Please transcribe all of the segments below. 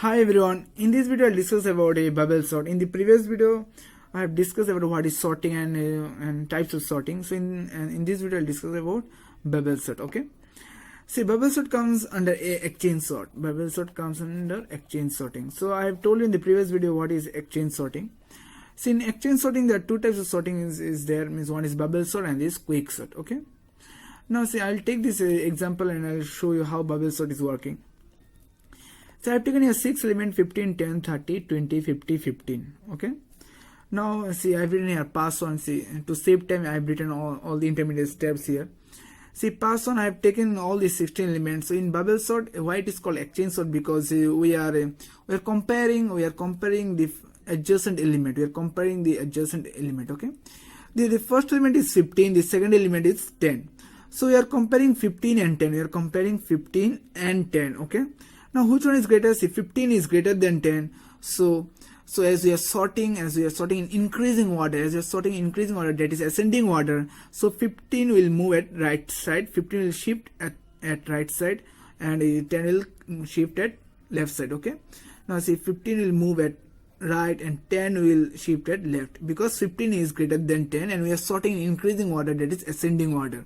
Hi everyone, in this video I'll discuss about a bubble sort. In the previous video I have discussed about what is sorting and types of sorting. So in this video I'll discuss about bubble sort. Okay, see, bubble sort comes under a exchange sort. Bubble sort comes under exchange sorting. So I have told you in the previous video what is exchange sorting. See, in exchange sorting there are two types of sorting is there, means one is bubble sort and this quick sort. Okay, now see, I'll take this example and I'll show you how bubble sort is working. So I have taken here 6 element 15, 10, 30, 20, 50, 15. Okay. Now see, I have written here pass on. See, to save time I have written all the intermediate steps here. See, pass on, I have taken all these 16 elements. So in bubble sort, why it is called exchange sort? Because we are comparing the adjacent element. We are comparing the adjacent element. Okay. The first element is 15. The second element is 10. So we are comparing 15 and 10. We are comparing 15 and 10. Okay. Now which one is greater? See, 15 is greater than 10. So as we are sorting in increasing order, that is ascending order. So 15 will move at right side, 15 will shift at right side, and 10 will shift at left side. Okay. Now see, 15 will move at right and 10 will shift at left, because 15 is greater than 10 and we are sorting in increasing order, that is ascending order.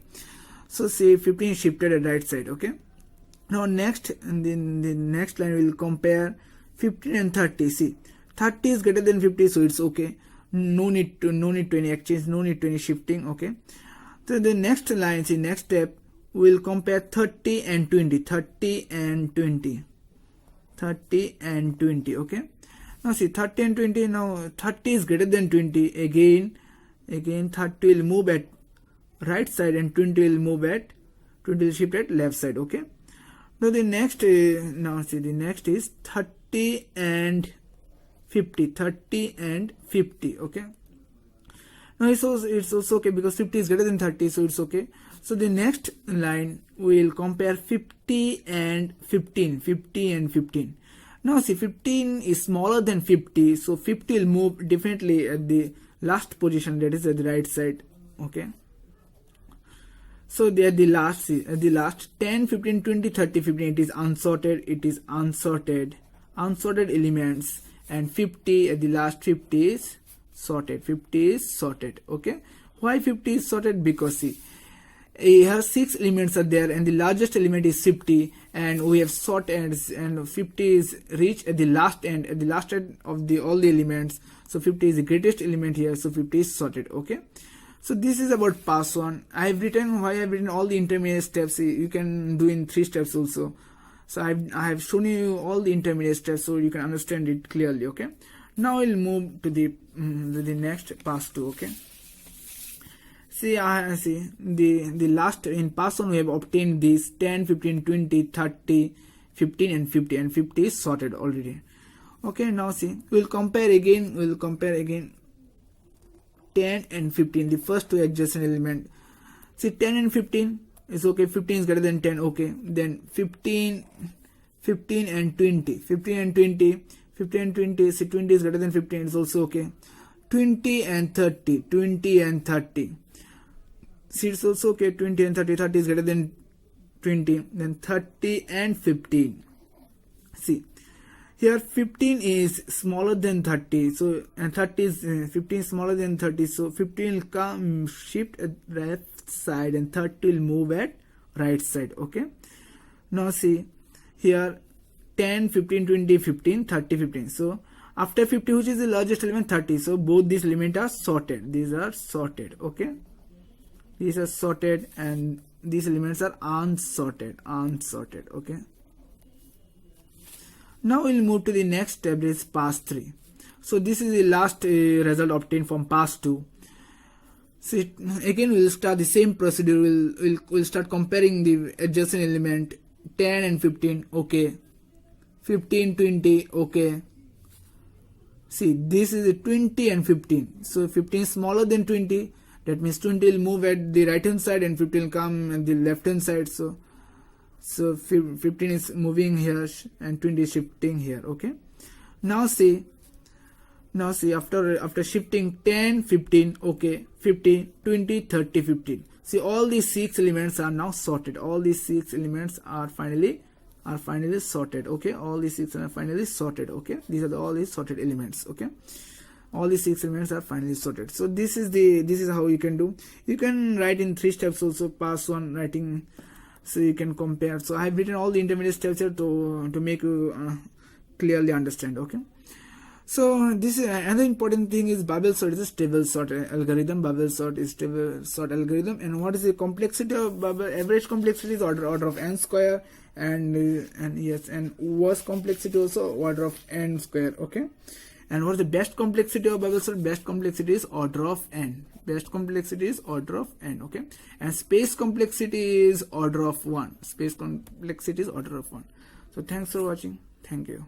So say 15 is shifted at right side. Okay. Now next, in the next line we will compare 15 and 30. See, 30 is greater than 50, so it's okay. No need to any exchange, no need to any shifting. Okay. So the next line, see, next step we will compare 30 and 20. 30 and 20. 30 and 20. Okay. Now see, 30 and 20. Now 30 is greater than 20. Again 30 will move at right side and 20 will shift at left side. Okay. Now the next, the next is 30 and 50. 30 and 50. Okay. Now it's also okay, because 50 is greater than 30, so it's okay. So the next line we will compare 50 and 15. 50 and 15. Now see, 15 is smaller than 50, so 50 will move definitely at the last position, that is at the right side. Okay. So they are the last, 10, 15, 20, 30, 15, it is unsorted elements, and 50 at the last, 50 is sorted. Okay. Why 50 is sorted? Because see, here 6 elements are there and the largest element is 50, and we have sorted, and 50 is reached at the last end, of all the elements. So 50 is the greatest element here, so 50 is sorted. Okay. So this is about pass on. I have written all the intermediate steps. You can do in 3 steps also. So I have shown you all the intermediate steps so you can understand it clearly. Okay. Now we'll move to the next pass 2. Okay. See, the last in pass on we have obtained these 10, 15, 20, 30, 15 and 50, and 50 is sorted already. Okay. Now see, we'll compare again 10 and 15, the first two adjacent element. See, 10 and 15 is okay. 15 is greater than 10. Okay. Then 15 and 20. 15 and 20. See, 20 is greater than 15. It's also okay. 20 and 30. 20 and 30. See, it's also okay. 20 and 30. 30 is greater than 20. Then 30 and 15. See, here 15 is smaller than 30, so, and 30 is 15 is smaller than 30, so 15 will come shift at left side and 30 will move at right side. Okay. Now see, here 10, 15, 20, 15, 30, 15. So after 50, which is the largest element? 30. So both these elements are sorted. These are sorted. Okay. These are sorted and these elements are unsorted. Okay. Now we'll move to the next step, is pass 3. So this is the last result obtained from pass 2. So again we'll start the same procedure. We'll start comparing the adjacent element 10 and 15. Okay. 15, 20. Okay. See, this is a 20 and 15. So 15 is smaller than 20. That means 20 will move at the right hand side and 15 will come at the left hand side. So 15 is moving here and 20 is shifting here. Okay. Now see, after shifting 10, 15, okay, 15, 20, 30, 15. See, all these 6 elements are now sorted. All these 6 elements are finally are finally sorted. Okay, all these 6 are finally sorted. Okay, these are all these sorted elements. Okay, all these 6 elements are finally sorted. So this is how you can do. You can write in 3 steps also. Pass on writing, so you can compare. So I have written all the intermediate steps here to make you clearly understand. Okay, so this is another important thing is bubble sort is a stable sort algorithm. Bubble sort is stable sort algorithm. And what is the complexity of bubble? Average complexity is order of n square, and yes, and worst complexity also order of n square. Okay, and what is the best complexity of bubble sort? Best complexity is order of n. Best complexity is order of n. Okay, and space complexity is order of 1. Space complexity is order of 1. So thanks for watching. Thank you.